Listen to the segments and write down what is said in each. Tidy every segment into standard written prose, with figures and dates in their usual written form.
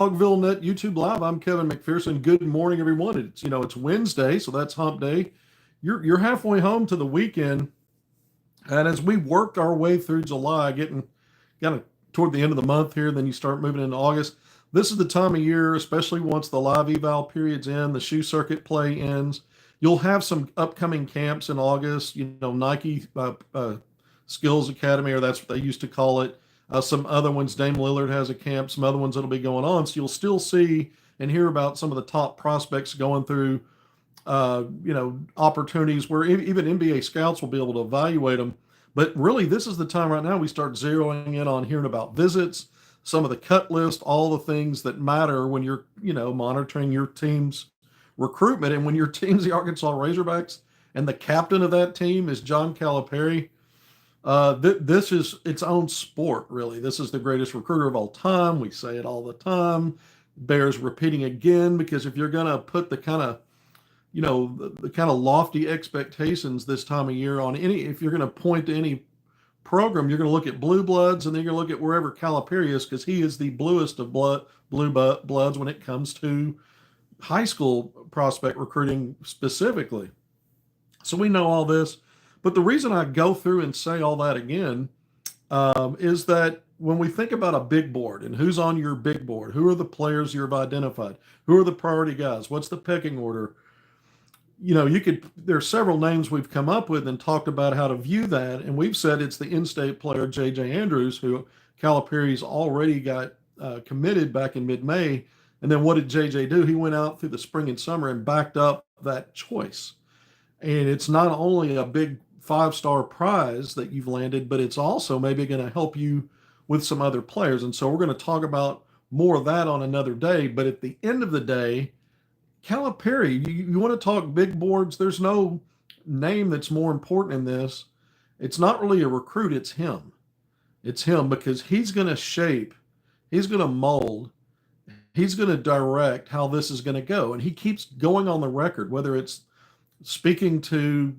HogvilleNET YouTube Live. I'm Kevin McPherson. Good morning, everyone. It's Wednesday, so that's hump day. You're halfway home to the weekend, and as we worked our way through July, getting kind of toward the end of the month here, then you start moving into August. This is the time of year, especially once the live eval period's in, the shoe circuit play ends. You'll have some upcoming camps in August. Nike Skills Academy, or that's what they used to call it. Some other ones, Dame Lillard has a camp, some other ones that'll be going on. So you'll still see and hear about some of the top prospects going through, opportunities where even NBA scouts will be able to evaluate them. But really, this is the time right now we start zeroing in on hearing about visits, some of the cut list, all the things that matter when you're, monitoring your team's recruitment. And when your team's the Arkansas Razorbacks and the captain of that team is John Calipari, this is its own sport, really. This is the greatest recruiter of all time. We say it all the time. Bears repeating again, because if you're going to put the kind of, the kind of lofty expectations this time of year on if you're going to point to any program, you're going to look at blue bloods, and then you're going to look at wherever Calipari is, because he is the bluest of blue bloods when it comes to high school prospect recruiting specifically. So we know all this. But the reason I go through and say all that again is that when we think about a big board and who's on your big board, who are the players you've identified, who are the priority guys, what's the pecking order? There are several names we've come up with and talked about how to view that. And we've said it's the in-state player, J.J. Andrews, who Calipari's already got committed back in mid-May. And then what did J.J. do? He went out through the spring and summer and backed up that choice. And it's not only a big 5-star prize that you've landed, but it's also maybe going to help you with some other players. And so we're going to talk about more of that on another day. But at the end of the day, Calipari, you want to talk big boards, there's no name that's more important in this. It's not really a recruit, it's him. It's him, because he's going to shape, he's going to mold, he's going to direct how this is going to go. And he keeps going on the record, whether it's speaking to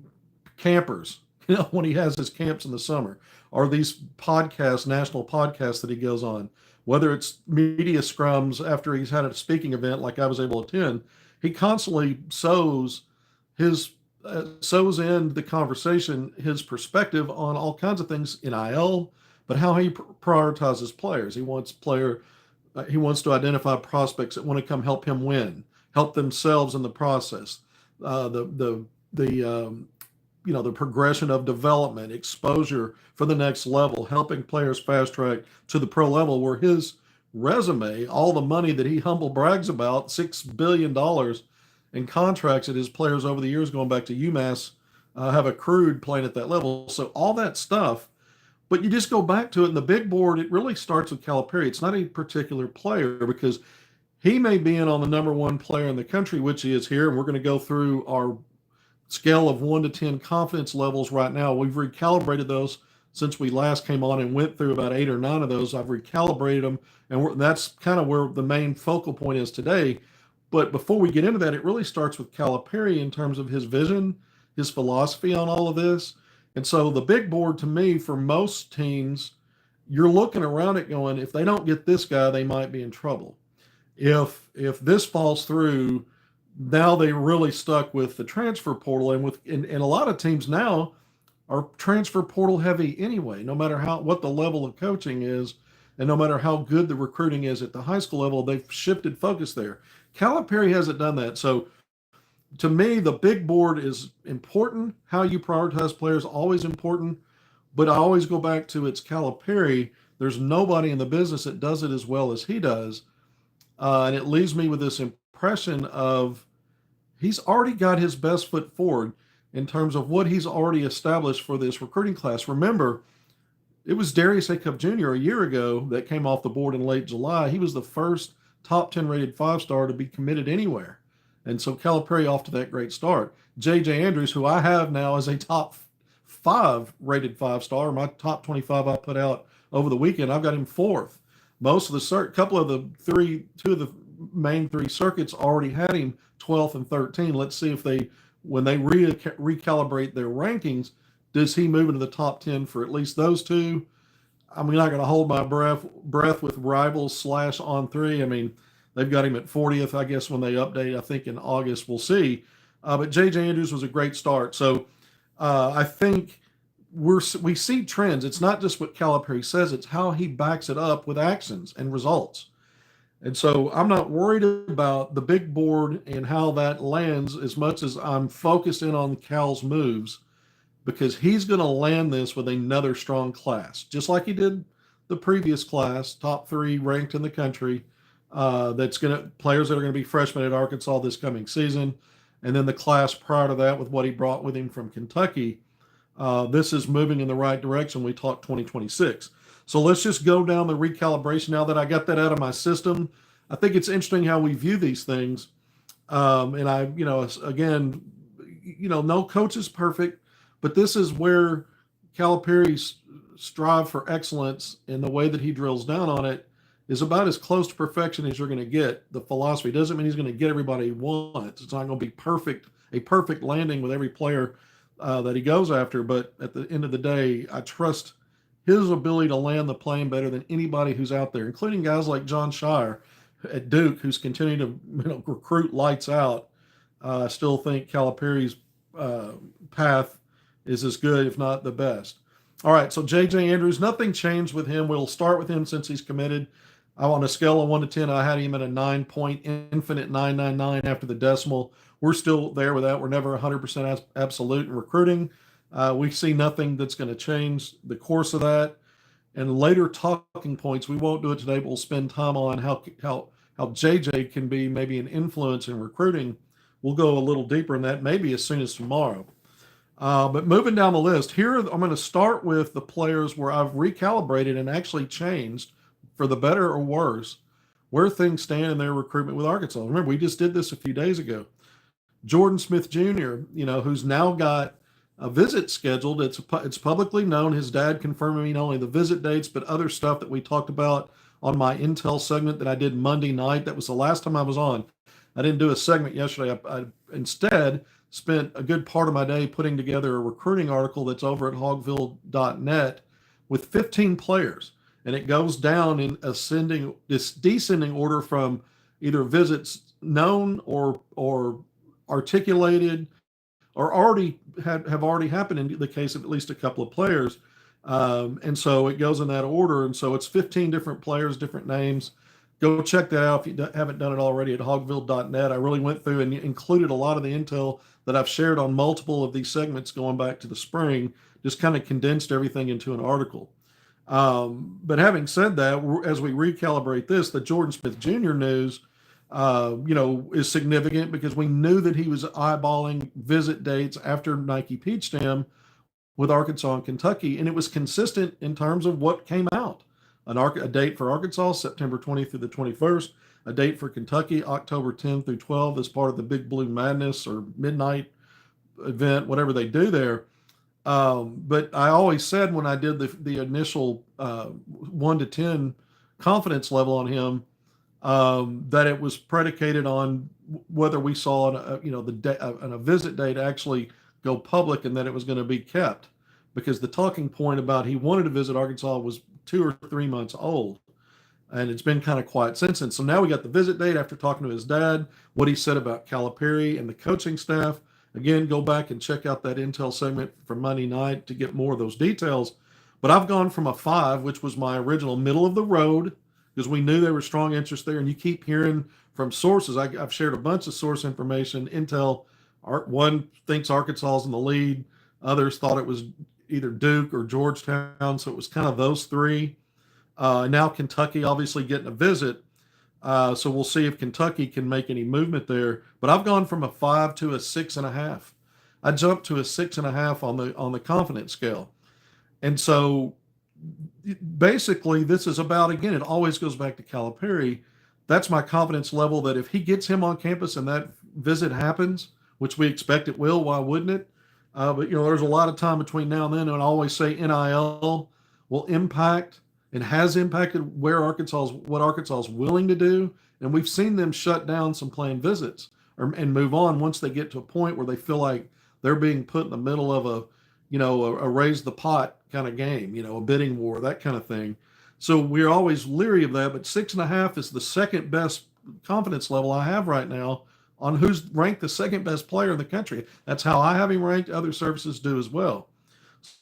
campers, when he has his camps in the summer, or these podcasts, national podcasts that he goes on, whether it's media scrums after he's had a speaking event like I was able to attend. He constantly sows in the conversation his perspective on all kinds of things, NIL, but how he prioritizes players. He wants to identify prospects that want to come help him win, help themselves in the process. The progression of development, exposure for the next level, helping players fast track to the pro level, where his resume, all the money that he humble brags about, $6 billion in contracts that his players over the years going back to UMass have accrued playing at that level. So all that stuff, but you just go back to it in the big board, it really starts with Calipari. It's not a particular player, because he may be in on the number one player in the country, which he is here. And we're going to go through our scale of 1 to 10 confidence levels right now. We've recalibrated those since we last came on and went through about 8 or 9 of those. I've recalibrated them, and that's kind of where the main focal point is today. But before we get into that, it really starts with Calipari in terms of his vision, his philosophy on all of this. And so the big board, to me, for most teams, you're looking around it going, if they don't get this guy, they might be in trouble. If this falls through, now they really stuck with the transfer portal, and a lot of teams now are transfer portal heavy anyway. No matter what the level of coaching is, and no matter how good the recruiting is at the high school level, they've shifted focus there. Calipari hasn't done that. So to me, the big board is important. How you prioritize players, always important. But I always go back to, it's Calipari. There's nobody in the business that does it as well as he does. And it leaves me with this impression of he's already got his best foot forward in terms of what he's already established for this recruiting class. Remember, it was Darius Acup Jr. a year ago that came off the board in late July. He was the first top 10 rated 5-star to be committed anywhere. And so Calipari off to that great start. J.J. Andrews, who I have now as a top 5 rated 5-star, my top 25 I put out over the weekend, I've got him 4th. Most of the two of the main 3 circuits already had him 12th and 13. Let's see if when they recalibrate their rankings, does he move into the top 10 for at least those 2? I'm not going to hold my breath with rivals / on 3. I mean, They've got him at 40th, I guess, when they update. I think in August, we'll see. But J.J. Andrews was a great start. So I think we see trends. It's not just what Calipari says; it's how he backs it up with actions and results. And so I'm not worried about the big board and how that lands as much as I'm focused in on Cal's moves, because he's going to land this with another strong class, just like he did the previous class, top 3 ranked in the country. That's going to players that are going to be freshmen at Arkansas this coming season, and then the class prior to that with what he brought with him from Kentucky. This is moving in the right direction. We talked 2026. So let's just go down the recalibration now that I got that out of my system. I think it's interesting how we view these things. And I, again, no coach is perfect, but this is where Calipari's strive for excellence in the way that he drills down on it is about as close to perfection as you're going to get. The philosophy doesn't mean he's going to get everybody he wants. It's not going to be perfect, a perfect landing with every player that he goes after. But at the end of the day, I trust his ability to land the plane better than anybody who's out there, including guys like John Shire at Duke, who's continuing to recruit lights out. I still think Calipari's path is as good, if not the best. All right, so J.J. Andrews, nothing changed with him. We'll start with him since he's committed. On a scale of 1 to 10, I had him at a 9-point infinite 999 after the decimal. We're still there with that. We're never 100% absolute in recruiting. We see nothing that's going to change the course of that. And later talking points, we won't do it today, but we'll spend time on how JJ can be maybe an influence in recruiting. We'll go a little deeper in that, maybe as soon as tomorrow. But moving down the list, here I'm going to start with the players where I've recalibrated and actually changed for the better or worse where things stand in their recruitment with Arkansas. Remember, we just did this a few days ago. Jordan Smith Jr., who's now got a visit scheduled. It's publicly known. His dad confirming me not only the visit dates, but other stuff that we talked about on my Intel segment that I did Monday night. That was the last time I was on. I didn't do a segment yesterday. I instead spent a good part of my day putting together a recruiting article that's over at HogvilleNET with 15 players. And it goes down in descending order from either visits known or articulated or have already happened in the case of at least a couple of players. And so it goes in that order. And so it's 15 different players, different names. Go check that out if you haven't done it already at HogvilleNET. I really went through and included a lot of the intel that I've shared on multiple of these segments going back to the spring, just kind of condensed everything into an article. But having said that, as we recalibrate this, the Jordan Smith Jr. news, is significant because we knew that he was eyeballing visit dates after Nike peached him with Arkansas and Kentucky, and it was consistent in terms of what came out. A date for Arkansas, September 20th through the 21st, a date for Kentucky, October 10th through 12th, as part of the Big Blue Madness or Midnight event, whatever they do there. But I always said when I did the initial 1 to 10 confidence level on him, that it was predicated on whether we saw a visit date actually go public and that it was going to be kept, because the talking point about he wanted to visit Arkansas was 2 or 3 months old, and it's been kind of quiet since then. So now we got the visit date after talking to his dad, what he said about Calipari and the coaching staff. Again, go back and check out that Intel segment from Monday night to get more of those details. But I've gone from a 5, which was my original middle of the road, because we knew there was strong interest there. And you keep hearing from sources. I've shared a bunch of source information. Intel, one thinks Arkansas is in the lead. Others thought it was either Duke or Georgetown. So it was kind of those three. Now Kentucky obviously getting a visit. So we'll see if Kentucky can make any movement there. But I've gone from a 5 to a 6.5. I jumped to a 6.5 on the confidence scale. And so basically this is about, again, it always goes back to Calipari. That's my confidence level that if he gets him on campus and that visit happens, which we expect it will, why wouldn't it? But there's a lot of time between now and then. And I always say NIL will impact and has impacted what Arkansas is willing to do. And we've seen them shut down some planned visits and move on once they get to a point where they feel like they're being put in the middle of a raise the pot kind of game, a bidding war, that kind of thing. So we're always leery of that, but 6.5 is the second best confidence level I have right now on who's ranked the second best player in the country. That's how I have him ranked. Other services do as well.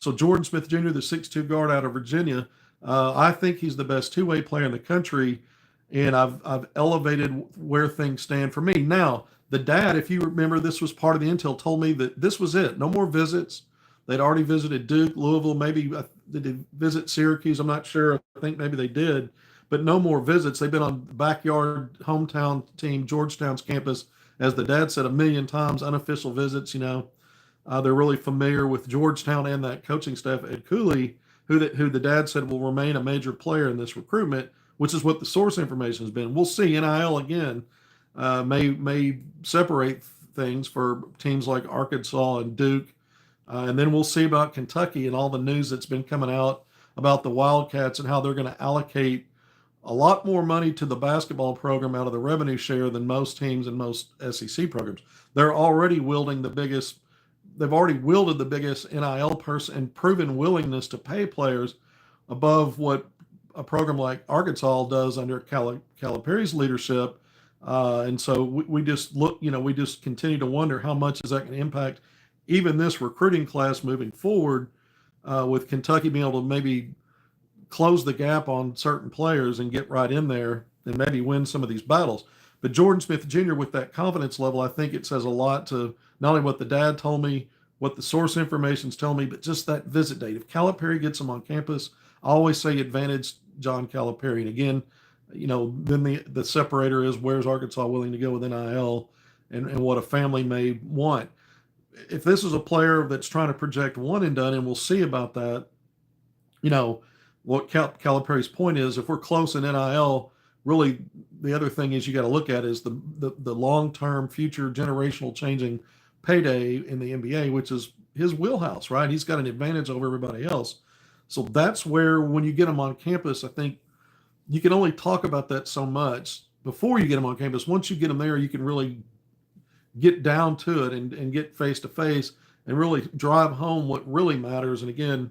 So Jordan Smith Jr., the 6'2" guard out of Virginia, I think he's the best two-way player in the country, and I've elevated where things stand for me. Now, the dad, if you remember, this was part of the intel, told me that this was it. No more visits. They'd already visited Duke, Louisville, maybe did they visit Syracuse? I'm not sure. I think maybe they did, but no more visits. They've been on backyard hometown team, Georgetown's campus, as the dad said a million times, unofficial visits, they're really familiar with Georgetown and that coaching staff. Ed Cooley, who the dad said will remain a major player in this recruitment, which is what the source information has been. We'll see. NIL again may separate things for teams like Arkansas and Duke, and then we'll see about Kentucky and all the news that's been coming out about the Wildcats and how they're going to allocate a lot more money to the basketball program out of the revenue share than most teams and most SEC programs. They're already wielding the biggest. They've already wielded the biggest NIL purse and proven willingness to pay players above what a program like Arkansas does under Calipari's leadership. And so we just look, we just continue to wonder how much is that going to impact even this recruiting class moving forward, with Kentucky being able to maybe close the gap on certain players and get right in there and maybe win some of these battles. But Jordan Smith Jr., with that confidence level, I think it says a lot to not only what the dad told me, what the source information's telling me, but just that visit date. If Calipari gets him on campus, I always say advantage John Calipari. And again, then the separator is where's Arkansas willing to go with NIL and what a family may want. If this is a player that's trying to project one and done, and we'll see about that, what Calipari's point is, if we're close in NIL, really the other thing is you got to look at is the long-term future generational changing payday in the NBA, which is his wheelhouse, right? He's got an advantage over everybody else. So that's where when you get him on campus, I think you can only talk about that so much before you get him on campus. Once you get him there, you can really get down to it and get face-to-face and really drive home what really matters. And again,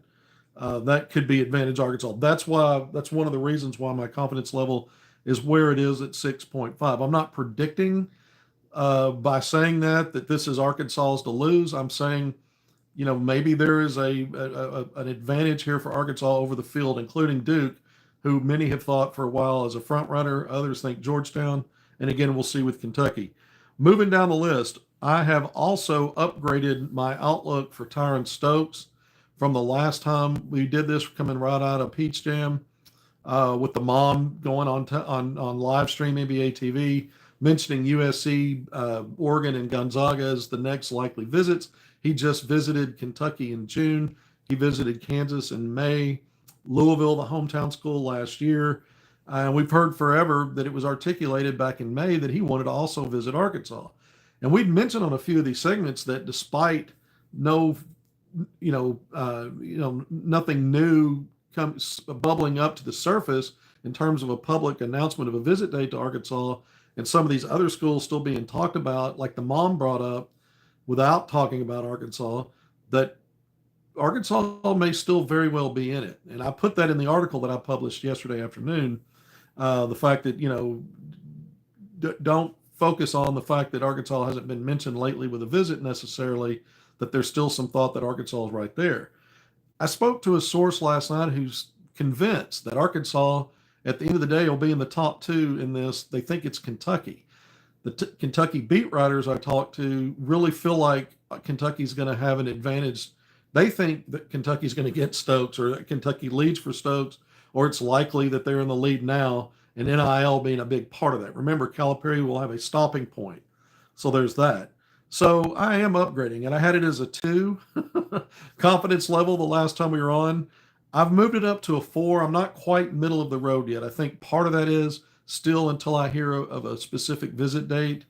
that could be advantage Arkansas. That's one of the reasons why my confidence level is where it is at 6.5. I'm not predicting by saying that this is Arkansas's to lose. I'm saying, maybe there is an advantage here for Arkansas over the field, including Duke, who many have thought for a while as a front runner. Others think Georgetown. And again, we'll see with Kentucky. Moving down the list, I have also upgraded my outlook for Tyron Stokes from the last time we did this, coming right out of Peach Jam, with the mom going on live stream NBA TV, mentioning USC, Oregon, and Gonzaga as the next likely visits. He just visited Kentucky in June. He visited Kansas in May, Louisville, the hometown school, last year. And we've heard forever that it was articulated back in May that he wanted to also visit Arkansas. And we'd mentioned on a few of these segments that despite nothing new comes bubbling up to the surface in terms of a public announcement of a visit date to Arkansas, and some of these other schools still being talked about, like the mom brought up, without talking about Arkansas, that Arkansas may still very well be in it. And I put that in the article that I published yesterday afternoon. The fact that, don't focus on the fact that Arkansas hasn't been mentioned lately with a visit necessarily, that there's still some thought that Arkansas is right there. I spoke to a source last night who's convinced that Arkansas, at the end of the day, will be in the top two in this. They think it's Kentucky. The Kentucky beat writers I talked to really feel like Kentucky's going to have an advantage. They think that Kentucky's going to get Stokes, or that Kentucky leads for Stokes, or it's likely that they're in the lead now, and NIL being a big part of that. Remember, Calipari will have a stopping point. So there's that. So I am upgrading, and I had it as a 2 confidence level the last time we were on. I've moved it up to a 4. I'm not quite middle of the road yet. I think part of that is still until I hear of a specific visit date,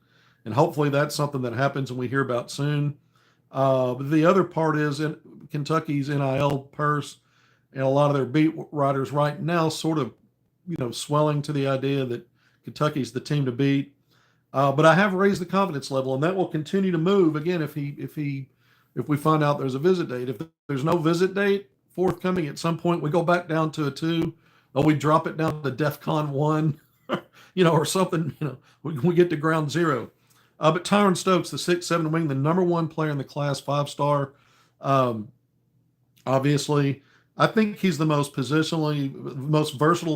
and hopefully that's something that happens and we hear about soon. But the other part is in Kentucky's NIL purse, and a lot of their beat writers right now sort of, swelling to the idea that Kentucky's the team to beat. But I have raised the confidence level, and that will continue to move again if we find out there's a visit date. If there's no visit date forthcoming at some point, we go back down to a 2, or we drop it down to DEFCON 1. or something, we get to ground zero. But Tyron Stokes, the 6'7" wing, the number one player in the class, 5-star. Um, Obviously, I think he's the most versatile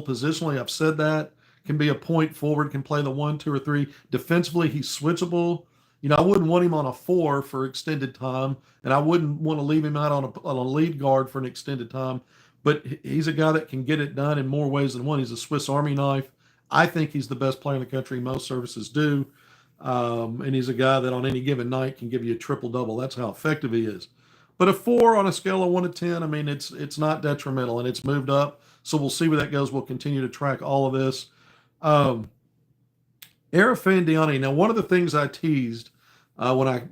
positionally. I've said that. Can be a point forward, can play the 1, 2, or 3. Defensively, he's switchable. I wouldn't want him on a 4 for extended time, and I wouldn't want to leave him out on a lead guard for an extended time. But he's a guy that can get it done in more ways than one. He's a Swiss Army knife. I think he's the best player in the country. Most services do. And he's a guy that on any given night can give you a triple double. That's how effective he is. But a 4 on a scale of 1 to 10, I mean, it's not detrimental, and it's moved up. So we'll see where that goes. We'll continue to track all of this. Airan Fandiani. Now, one of the things I teased when I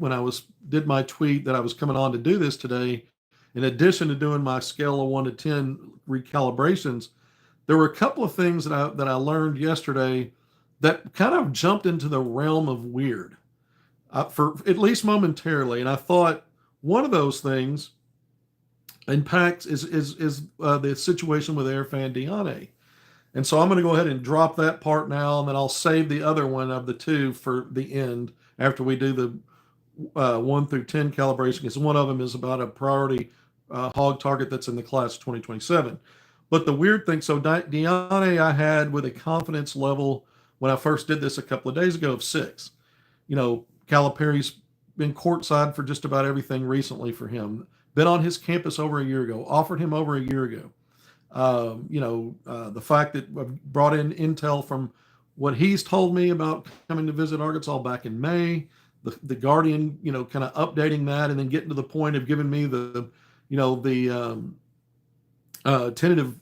did my tweet that I was coming on to do this today, in addition to doing my scale of 1 to 10 recalibrations, there were a couple of things that I learned yesterday that kind of jumped into the realm of weird, for at least momentarily. And I thought one of those things impacts is the situation with Airan Fandiani. And so I'm going to go ahead and drop that part now, and then I'll save the other one of the two for the end after we do the 1 through 10 calibration, because one of them is about a priority hog target that's in the class 2027. But the weird thing, so Deanne I had with a confidence level when I first did this a couple of days ago of 6. Calipari's been courtside for just about everything recently for him. Been on his campus over a year ago, offered him over a year ago. The fact that I've brought in intel from what he's told me about coming to visit Arkansas back in May, the Guardian, kind of updating that, and then getting to the point of giving me the tentative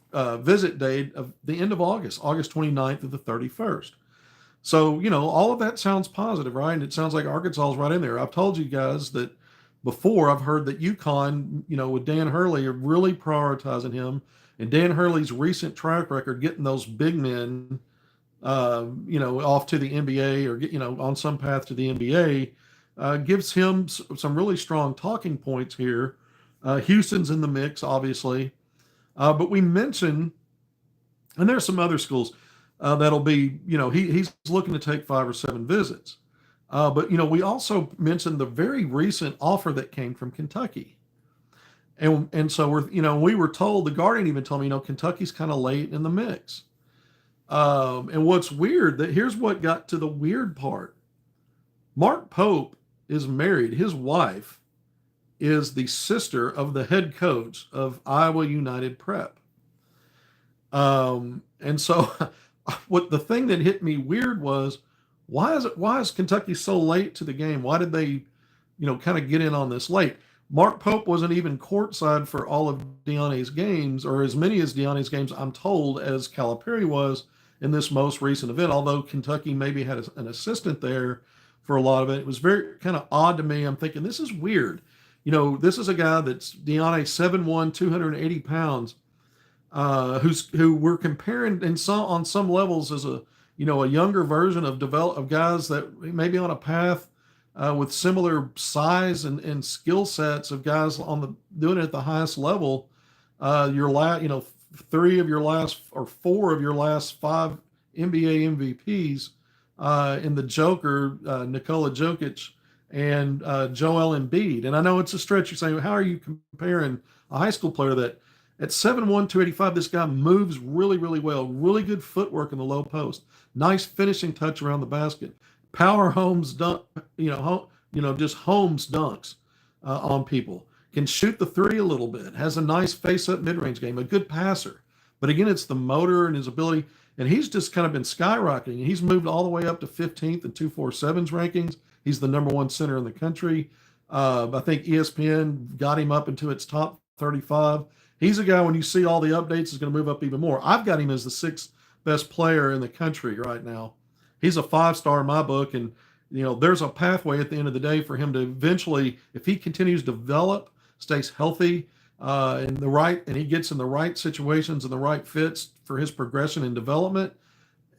visit date of the end of August 29th to the 31st. So, all of that sounds positive, right? And it sounds like Arkansas is right in there. I've told you guys that before. I've heard that UConn, with Dan Hurley, are really prioritizing him. And Dan Hurley's recent track record getting those big men, off to the NBA or, on some path to the NBA, gives him some really strong talking points here. Houston's in the mix, obviously. But we mentioned, and there's some other schools that'll be, he's looking to take 5 or 7 visits. But we also mentioned the very recent offer that came from Kentucky. And so we were told, the Guardian even told me, Kentucky's kind of late in the mix. And what's weird, that here's what got to the weird part. Mark Pope is married. His wife is the sister of the head coach of Iowa United Prep. And so what the thing that hit me weird was, why is Kentucky so late to the game? Why did they, kind of get in on this late? Mark Pope wasn't even courtside for all of Deanne's games, or as many as Deanne's games, I'm told, as Calipari was in this most recent event, although Kentucky maybe had an assistant there for a lot of it. It was very kind of odd to me. I'm thinking, this is weird. This is a guy that's Deanne 7'1", 280 pounds, who we're comparing on some levels as a younger version of guys that may be on a path with similar size and skill sets of guys doing it at the highest level. 3 of your last or 4 of your last 5 NBA MVPs in the Joker, Nikola Jokic and Joel Embiid. And I know it's a stretch. You're saying, how are you comparing a high school player that at 7'1", 285, this guy moves really, really well, really good footwork in the low post, nice finishing touch around the basket, power homes dunk, just homes dunks on people, can shoot the 3 a little bit, has a nice face-up mid-range game, a good passer. But again, it's the motor and his ability, and he's just kind of been skyrocketing. He's moved all the way up to 15th in 247's rankings. He's the number 1 center in the country. I think ESPN got him up into its top 35. He's a guy, when you see all the updates, is going to move up even more. I've got him as the 6th best player in the country right now. He's a 5-star in my book, and there's a pathway at the end of the day for him to eventually, if he continues to develop, stays healthy, and he gets in the right situations and the right fits for his progression and development,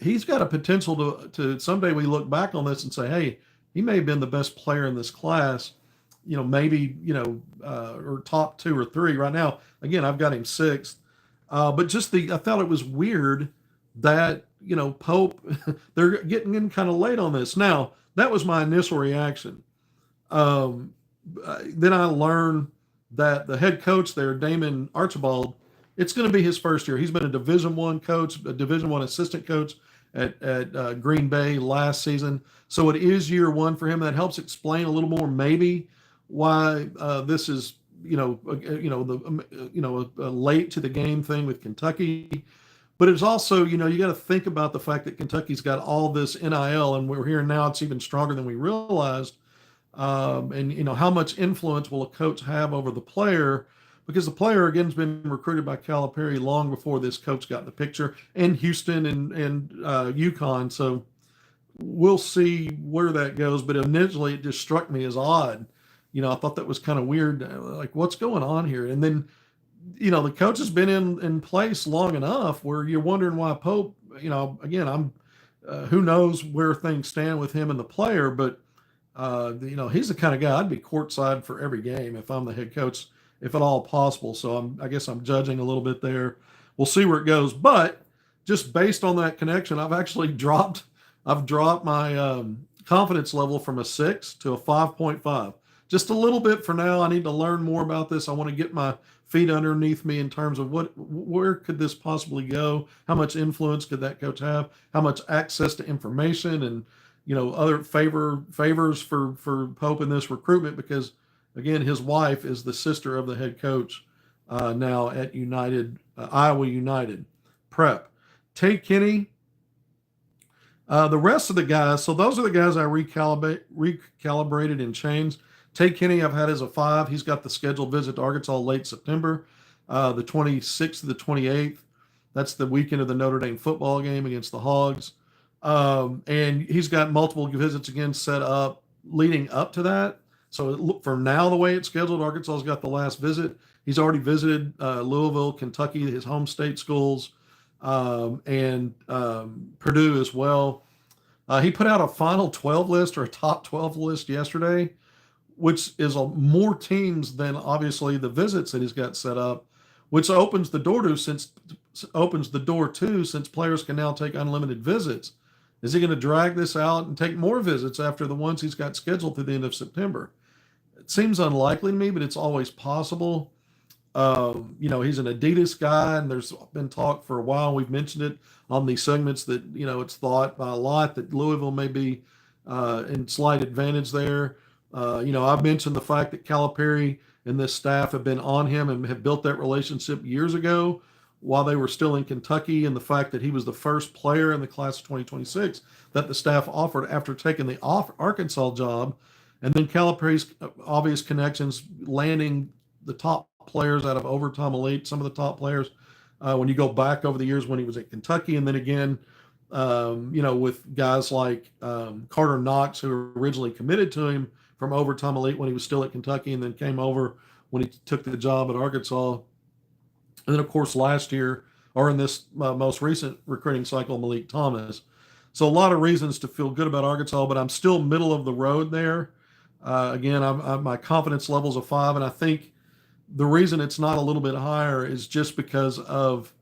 he's got a potential to someday we look back on this and say, hey, he may have been the best player in this class, maybe, or top 2 or 3 right now. Again, I've got him 6th. But I thought it was weird that, Pope, they're getting in kind of late on this. Now, that was my initial reaction. Um, then I learned that the head coach there, Damon Archibald, it's going to be his first year. He's been a Division One coach, a Division One assistant coach at Green Bay last season. So it is year one for him. That helps explain a little more maybe why this is late to the game thing with Kentucky. But it's also, you got to think about the fact that Kentucky's got all this NIL, and we're hearing now it's even stronger than we realized. And how much influence will a coach have over the player? Because the player again has been recruited by Calipari long before this coach got in the picture, and Houston and UConn. So we'll see where that goes. But initially, it just struck me as odd. I thought that was kind of weird. Like, what's going on here? And then, the coach has been in place long enough where you're wondering why Pope. Again, I'm who knows where things stand with him and the player, but he's the kind of guy I'd be courtside for every game if I'm the head coach, if at all possible. So I guess I'm judging a little bit there. We'll see where it goes. But just based on that connection, I've dropped my confidence level from a 6 to a 5.5. Just a little bit for now. I need to learn more about this. I want to get my feet underneath me in terms of where could this possibly go? How much influence could that coach have? How much access to information and other favors for Pope in this recruitment, because again, his wife is the sister of the head coach now at Iowa United Prep. Tay Kenny, the rest of the guys. So those are the guys I recalibrated and changed. Tay Kenny, I've had as a 5. He's got the scheduled visit to Arkansas late September, the 26th to the 28th. That's the weekend of the Notre Dame football game against the Hogs. And he's got multiple visits again set up leading up to that. So from now, the way it's scheduled, Arkansas's got the last visit. He's already visited Louisville, Kentucky, his home state schools, and Purdue as well. He put out a final 12 list or a top 12 list yesterday, which is more teams than obviously the visits that he's got set up, which opens the door to since players can now take unlimited visits. Is he going to drag this out and take more visits after the ones he's got scheduled through the end of September? It seems unlikely to me, but it's always possible. He's an Adidas guy, and there's been talk for a while. We've mentioned it on these segments that, it's thought by a lot that Louisville may be in slight advantage there. I've mentioned the fact that Calipari and this staff have been on him and have built that relationship years ago while they were still in Kentucky, and the fact that he was the first player in the class of 2026 that the staff offered after taking the Arkansas job. And then Calipari's obvious connections, landing the top players out of Overtime Elite, some of the top players, when you go back over the years when he was at Kentucky. And then again, with guys like Carter Knox, who originally committed to him from Overtime Elite when he was still at Kentucky, and then came over when he took the job at Arkansas. And then, of course, last year, or in this most recent recruiting cycle, Malik Thomas. So a lot of reasons to feel good about Arkansas, but I'm still middle of the road there. Again, my confidence level's a 5, and I think the reason it's not a little bit higher is just because of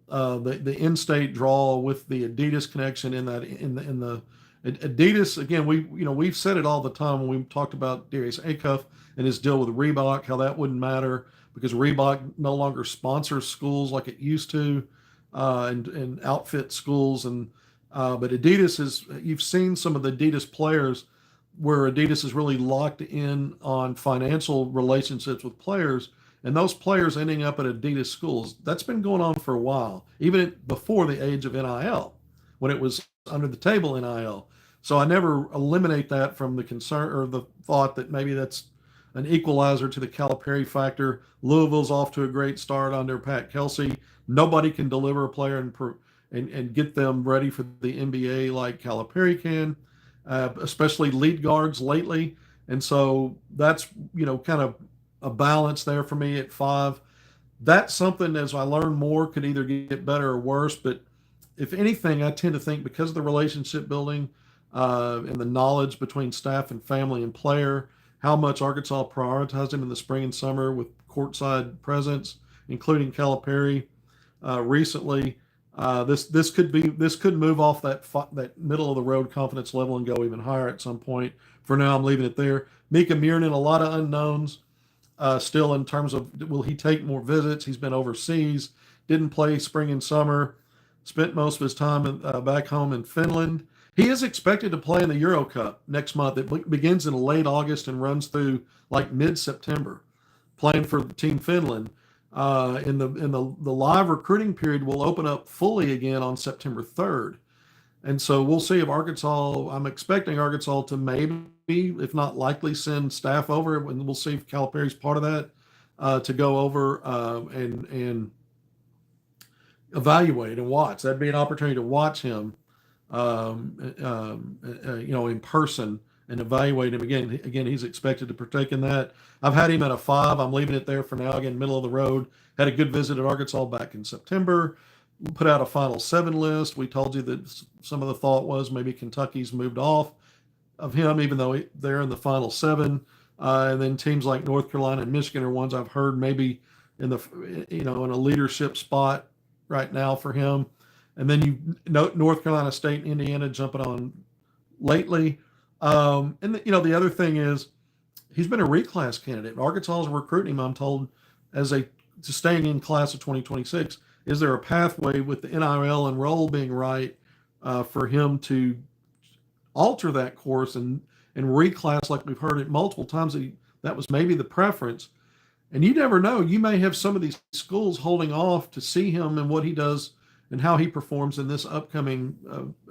the in-state draw with the Adidas connection in the Adidas. Again, we've said it all the time when we talked about Darius Acuff and his deal with Reebok, how that wouldn't matter because Reebok no longer sponsors schools like it used to, and outfit schools. But Adidas you've seen some of the Adidas players where Adidas is really locked in on financial relationships with players, and those players ending up at Adidas schools. That's been going on for a while, even before the age of NIL, when it was under the table NIL. So I never eliminate that from the concern or the thought that maybe that's an equalizer to the Calipari factor. Louisville's off to a great start under Pat Kelsey. Nobody can deliver a player and get them ready for the NBA like Calipari can, especially lead guards lately. And so that's, kind of a balance there for me at 5. That's something, as I learn more, could either get better or worse. But if anything, I tend to think because of the relationship building and the knowledge between staff and family and player, how much Arkansas prioritized him in the spring and summer with courtside presence, including Calipari recently, This could move off that middle of the road confidence level and go even higher at some point. For now, I'm leaving it there. Mika Miernan, a lot of unknowns still in terms of will he take more visits? He's been overseas, didn't play spring and summer, spent most of his time back home in Finland. He is expected to play in the Euro Cup next month. It begins in late August and runs through like mid-September, playing for Team Finland. In the live recruiting period will open up fully again on September 3rd. And so we'll see if Arkansas, I'm expecting Arkansas to maybe, if not likely, send staff over, and we'll see if Calipari's part of that to go over and evaluate and watch. That'd be an opportunity to watch him, in person and evaluate him again. Again, he's expected to partake in that. I've had him at a 5. I'm leaving it there for now. Again, middle of the road. Had a good visit at Arkansas back in September. Put out a final 7 list. We told you that some of the thought was maybe Kentucky's moved off of him, even though they're in the final 7. And then teams like North Carolina and Michigan are ones I've heard maybe in in a leadership spot right now for him. And then North Carolina State, Indiana jumping on lately. The other thing is he's been a reclass candidate. Arkansas is recruiting him, I'm told, to staying in class of 2026. Is there a pathway with the NIL and role being right for him to alter that course and reclass, like we've heard it multiple times? That was maybe the preference. And you never know. You may have some of these schools holding off to see him and what he does and how he performs in this upcoming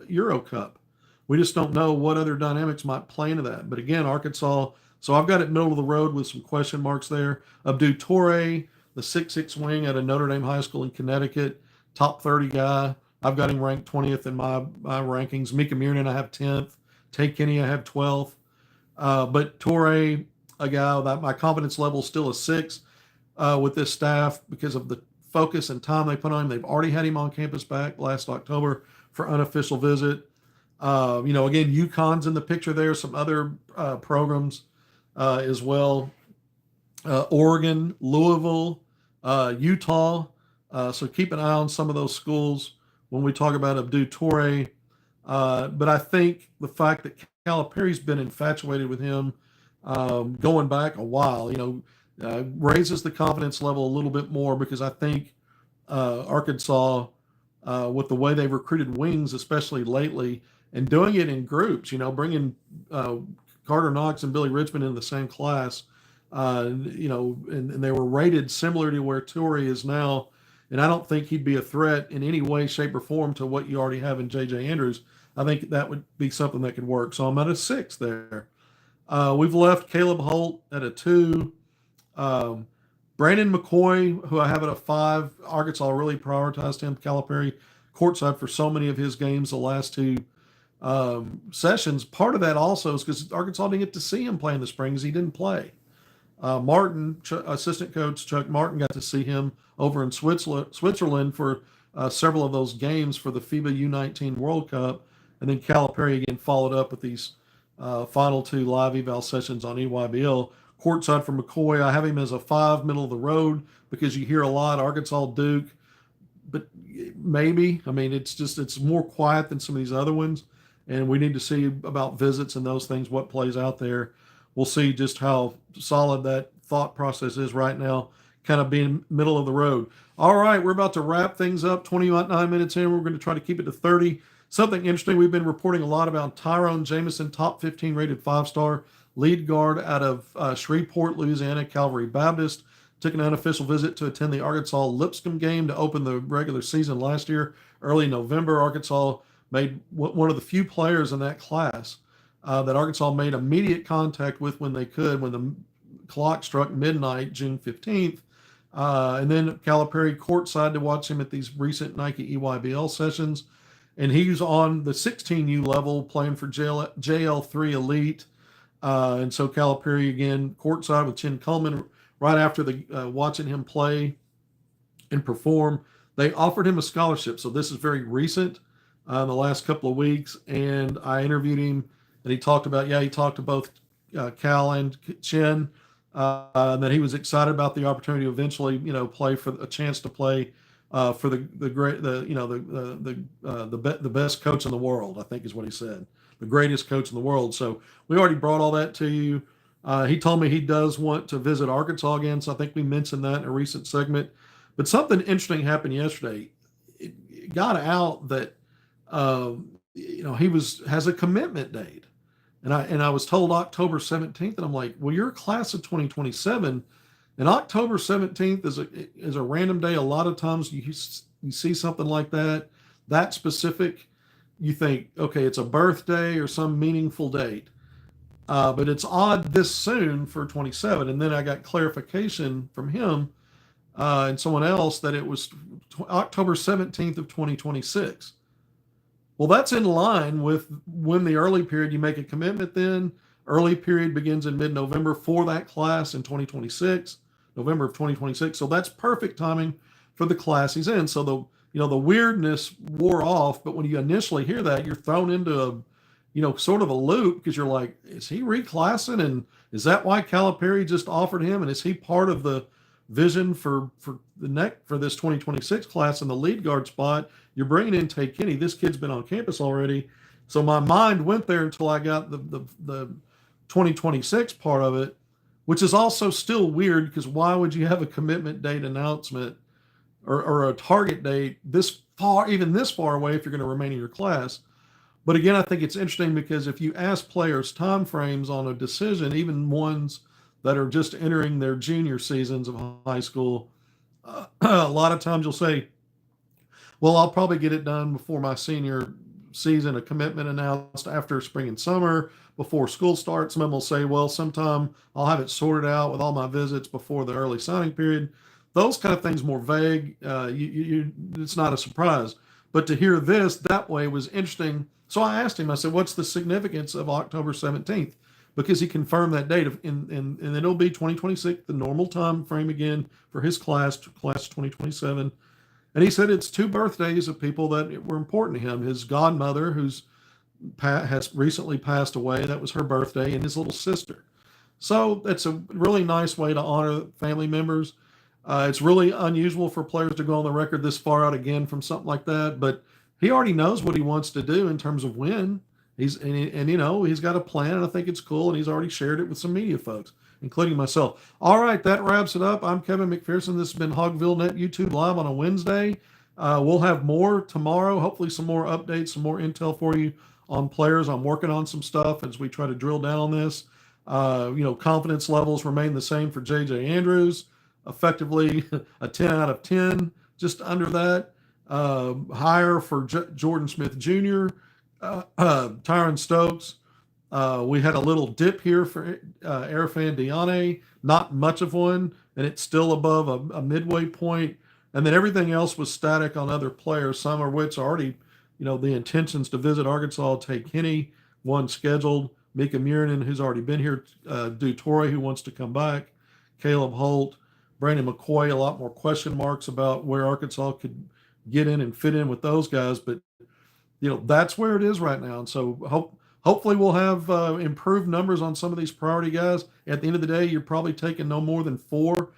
Euro Cup. We just don't know what other dynamics might play into that. But again, Arkansas, so I've got it middle of the road with some question marks there. Abdou Toure, the 6'6" wing at a Notre Dame high school in Connecticut, top 30 guy. I've got him ranked 20th in my rankings. Mika Miernan, I have 10th. Tay Kenny, I have 12th. But Toure, a guy that my confidence level is still a 6 with this staff because of the focus and time they put on him. They've already had him on campus back last October for unofficial visit. Again, UConn's in the picture there, some other programs as well. Oregon, Louisville, Utah. So keep an eye on some of those schools when we talk about Abdou Toure. But I think the fact that Calipari's been infatuated with him going back a while, raises the confidence level a little bit more, because I think Arkansas, with the way they've recruited wings, especially lately, and doing it in groups, bringing Carter Knox and Billy Richmond in the same class, and they were rated similar to where Toure is now. And I don't think he'd be a threat in any way, shape, or form to what you already have in J.J. Andrews. I think that would be something that could work. So I'm at a 6 there. We've left Caleb Holt at a 2. Brandon McCoy, who I have at a 5. Arkansas really prioritized him. Calipari courtside for so many of his games the last 2 sessions. Part of that also is because Arkansas didn't get to see him play in the spring because he didn't play. Assistant coach Chuck Martin got to see him over in Switzerland for several of those games for the FIBA U19 World Cup. And then Calipari again followed up with these final 2 live eval sessions on EYBL. Courtside for McCoy, I have him as a 5, middle of the road, because you hear a lot Arkansas, Duke, but maybe. I mean, it's more quiet than some of these other ones, and we need to see about visits and those things, what plays out there. We'll see just how solid that thought process is right now, kind of being middle of the road. All right, we're about to wrap things up. 29 minutes in. We're going to try to keep it to 30. Something interesting, we've been reporting a lot about Tyron Jamison, top 15 rated 5-star lead guard out of Shreveport, Louisiana, Calvary Baptist. Took an unofficial visit to attend the Arkansas Lipscomb game to open the regular season last year, early November. Arkansas made one of the few players in that class that Arkansas made immediate contact with when they could, when the clock struck midnight, June 15th. And then Calipari courtside to watch him at these recent Nike EYBL sessions. And he's on the 16U level playing for JL3 Elite. And so Calipari again courtside with Chin Coleman right after watching him play and perform. They offered him a scholarship. So this is very recent, in the last couple of weeks. And I interviewed him, and he talked to both Cal and Chin, that he was excited about the opportunity to eventually, play for a chance to play for the great the best coach in the world, I think is what he said, the greatest coach in the world. So we already brought all that to you. He told me he does want to visit Arkansas again, so I think we mentioned that in a recent segment. But something interesting happened yesterday. It got out that he has a commitment date, and I was told October 17th, and I'm like, well, you're a class of 2027. And October 17th is a random day. A lot of times you see something like that specific, you think, okay, it's a birthday or some meaningful date. But it's odd this soon for 27. And then I got clarification from him and someone else that it was October 17th of 2026. Well, that's in line with when the early period, you make a commitment then. Early period begins in mid-November for that class in 2026, November of 2026. So that's perfect timing for the class he's in. So the weirdness wore off, but when you initially hear that, you're thrown into sort of a loop, because you're like, is he reclassing? And is that why Calipari just offered him? And is he part of the vision for this 2026 class in the lead guard spot? You're bringing in Tay Kenny. This kid's been on campus already. So my mind went there until I got the 2026 part of it, which is also still weird, because why would you have a commitment date announcement or a target date this far away if you're going to remain in your class? But again, I think it's interesting, because if you ask players time frames on a decision, even ones that are just entering their junior seasons of high school, a lot of times you'll say, well, I'll probably get it done before my senior season, a commitment announced after spring and summer, before school starts. Some of them will say, well, sometime I'll have it sorted out with all my visits before the early signing period. Those kind of things more vague. It's not a surprise. But to hear this that way was interesting. So I asked him, I said, what's the significance of October 17th? Because he confirmed that date, and it'll be 2026, the normal time frame again for his class 2027. And he said it's two birthdays of people that were important to him. His godmother, has recently passed away, that was her birthday, and his little sister. So it's a really nice way to honor family members. It's really unusual for players to go on the record this far out again from something like that, but he already knows what he wants to do in terms of when. He's got a plan, and I think it's cool, and he's already shared it with some media folks, including myself. All right, that wraps it up. I'm Kevin McPherson. This has been HogvilleNET YouTube Live on a Wednesday. We'll have more tomorrow, hopefully some more updates, some more intel for you on players. I'm working on some stuff as we try to drill down on this. Confidence levels remain the same for J.J. Andrews, effectively a 10 out of 10, just under that. Higher for Jordan Smith Jr., Tyron Stokes. We had a little dip here for Airan Fandiani, not much of one, and it's still above a midway point. And then everything else was static on other players, some of which already, the intentions to visit Arkansas. Tay Kenny, one scheduled. Mika Murinen, who's already been here. Torrey, who wants to come back. Caleb Holt. Brandon McCoy, a lot more question marks about where Arkansas could get in and fit in with those guys. But, that's where it is right now. And so hopefully we'll have improved numbers on some of these priority guys. At the end of the day, you're probably taking no more than 4.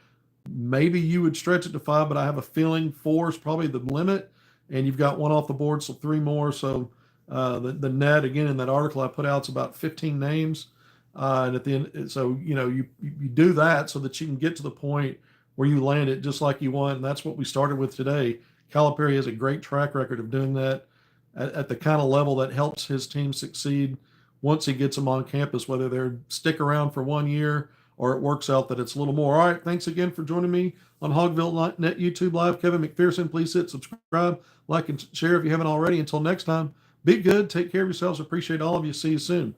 Maybe you would stretch it to 5, but I have a feeling 4 is probably the limit. And you've got 1 off the board, so 3 more. So the net, again, in that article I put out, it's about 15 names. And at the end, so, you do that so that you can get to the point where you land it just like you want. And that's what we started with today. Calipari has a great track record of doing that at the kind of level that helps his team succeed once he gets them on campus, whether they're stick around for 1 year or it works out that it's a little more. All right, thanks again for joining me on HogvilleNET YouTube Live. Kevin McPherson, please hit subscribe, like, and share if you haven't already. Until next time, be good, take care of yourselves. Appreciate all of you. See you soon.